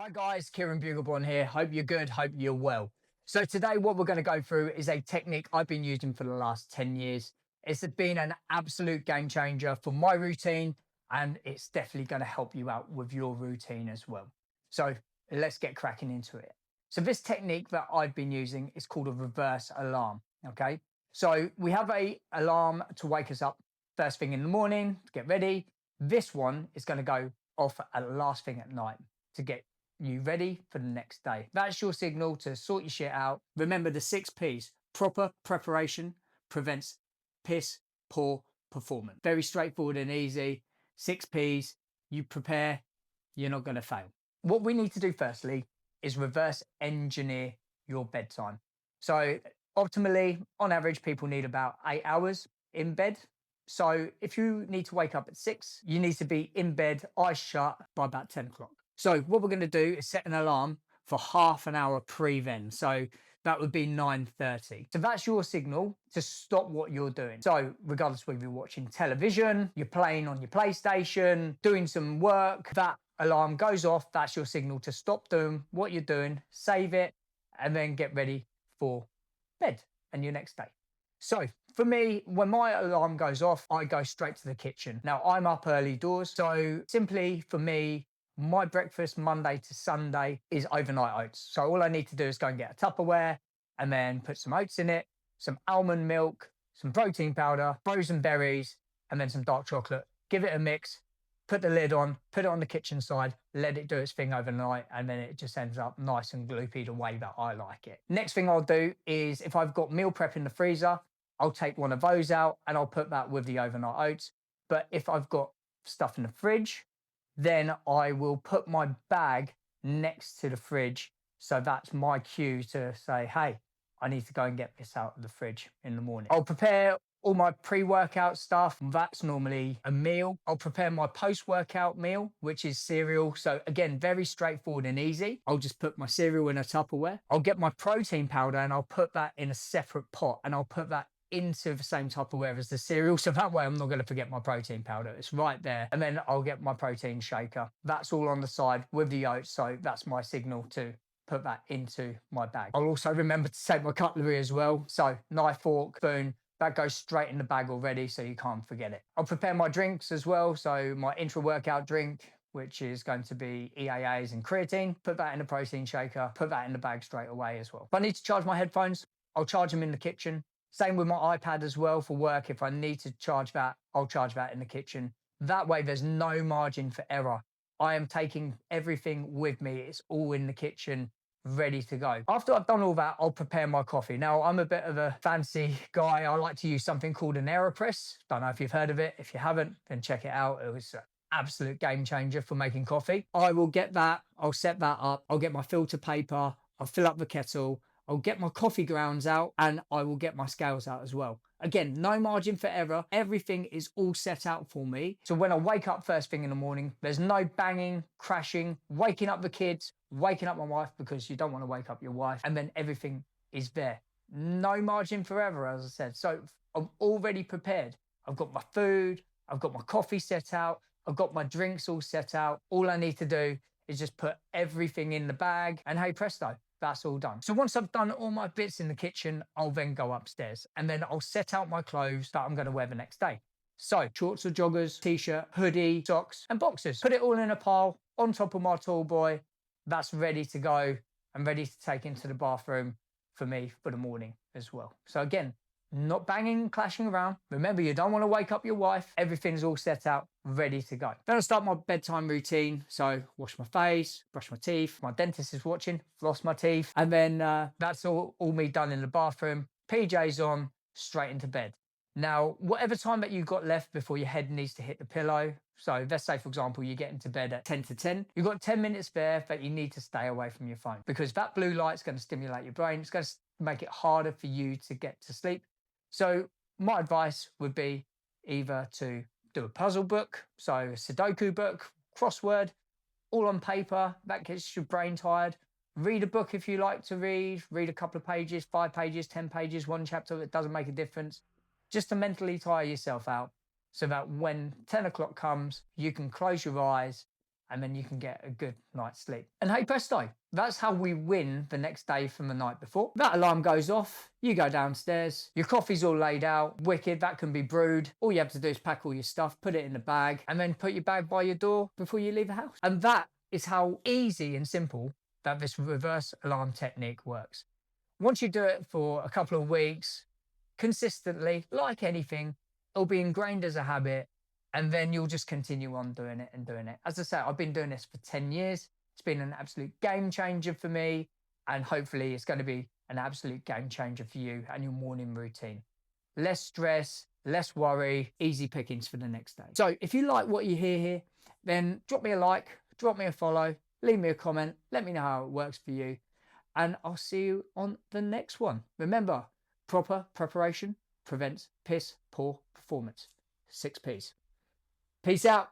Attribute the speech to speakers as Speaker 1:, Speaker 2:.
Speaker 1: Hi guys, Kieran Bugleborn here. Hope you're good, hope you're well. So today what we're going to go through is a technique I've been using for the last 10 years. It's been an absolute game changer for my routine, and it's definitely going to help you out with your routine as well. So let's get cracking into it. So this technique that I've been using is called a reverse alarm. Okay. So we have a alarm to wake us up first thing in the morning to get ready. This one is going to go off at the last thing at night to get you ready for the next day. That's your signal to sort your shit out. Remember the 6 P's. Proper preparation prevents piss poor performance. Very straightforward and easy. 6 P's. You prepare, you're not going to fail. What we need to do firstly is reverse engineer your bedtime. So optimally, on average, people need about 8 hours in bed. So if you need to wake up at 6, you need to be in bed, eyes shut by about 10 o'clock. So what we're going to do is set an alarm for half an hour pre then. So that would be 9:30. So that's your signal to stop what you're doing. So regardless whether you're watching television, you're playing on your PlayStation, doing some work, that alarm goes off. That's your signal to stop doing what you're doing, save it, and then get ready for bed and your next day. So for me, when my alarm goes off, I go straight to the kitchen. Now I'm up early doors. So simply for me, my breakfast Monday to Sunday is overnight oats. So all I need to do is go and get a Tupperware and then put some oats in it, some almond milk, some protein powder, frozen berries, and then some dark chocolate. Give it a mix, put the lid on, put it on the kitchen side, let it do its thing overnight, and then it just ends up nice and gloopy the way that I like it. Next thing I'll do is if I've got meal prep in the freezer, I'll take one of those out and I'll put that with the overnight oats. But if I've got stuff in the fridge, then I will put my bag next to the fridge. So that's my cue to say, hey, I need to go and get this out of the fridge in the morning. I'll prepare all my pre-workout stuff. That's normally a meal. I'll prepare my post-workout meal, which is cereal. So again, very straightforward and easy. I'll just put my cereal in a Tupperware. I'll get my protein powder and I'll put that in a separate pot, and I'll put that into the same Tupperware as the cereal. So that way I'm not going to forget my protein powder. It's right there. And then I'll get my protein shaker. That's all on the side with the oats. So that's my signal to put that into my bag. I'll also remember to take my cutlery as well. So knife, fork, spoon, that goes straight in the bag already, so you can't forget it. I'll prepare my drinks as well. So my intra-workout drink, which is going to be EAAs and creatine, put that in a protein shaker, put that in the bag straight away as well. If I need to charge my headphones, I'll charge them in the kitchen. Same with my iPad as well for work. If I need to charge that, I'll charge that in the kitchen. That way there's no margin for error. I am taking everything with me. It's all in the kitchen, ready to go. After I've done all that, I'll prepare my coffee. Now, I'm a bit of a fancy guy. I like to use something called an AeroPress. Don't know if you've heard of it. If you haven't, then check it out. It was an absolute game changer for making coffee. I will get that. I'll set that up. I'll get my filter paper. I'll fill up the kettle. I'll get my coffee grounds out, and I will get my scales out as well. Again, no margin for error. Everything is all set out for me. So when I wake up first thing in the morning, there's no banging, crashing, waking up the kids, waking up my wife, because you don't want to wake up your wife, and then everything is there. No margin for error, as I said. So I'm already prepared. I've got my food, I've got my coffee set out, I've got my drinks all set out. All I need to do is just put everything in the bag, and hey presto, that's all done. So once I've done all my bits in the kitchen, I'll then go upstairs and then I'll set out my clothes that I'm going to wear the next day. So shorts or joggers, t-shirt, hoodie, socks and boxers. Put it all in a pile on top of my tall boy. That's ready to go and ready to take into the bathroom for me for the morning as well. So again, not banging, clashing around. Remember, you don't want to wake up your wife. Everything's all set out, ready to go. Then I start my bedtime routine. So wash my face, brush my teeth. My dentist is watching, floss my teeth. And then that's all me done in the bathroom. PJs on, straight into bed. Now, whatever time that you've got left before your head needs to hit the pillow. So let's say, for example, you get into bed at 10 to 10. You've got 10 minutes spare, but you need to stay away from your phone because that blue light's going to stimulate your brain. It's going to make it harder for you to get to sleep. So my advice would be either to do a puzzle book, so a Sudoku book, crossword, all on paper. That gets your brain tired. Read a book if you like to read a couple of pages, 5 pages, 10 pages, one chapter. It doesn't make a difference. Just to mentally tire yourself out so that when 10 o'clock comes, you can close your eyes and then you can get a good night's sleep. And hey presto, that's how we win the next day from the night before. That alarm goes off, you go downstairs, your coffee's all laid out, wicked, that can be brewed. All you have to do is pack all your stuff, put it in the bag, and then put your bag by your door before you leave the house. And that is how easy and simple that this reverse alarm technique works. Once you do it for a couple of weeks, consistently, like anything, it'll be ingrained as a habit, and then you'll just continue on doing it and doing it. As I say, I've been doing this for 10 years. It's been an absolute game changer for me, and hopefully it's going to be an absolute game changer for you and your morning routine. Less stress, less worry, easy pickings for the next day. So if you like what you hear here, then drop me a like, drop me a follow, leave me a comment, let me know how it works for you, and I'll see you on the next one. Remember, proper preparation prevents piss poor performance. 6 P's. Peace out.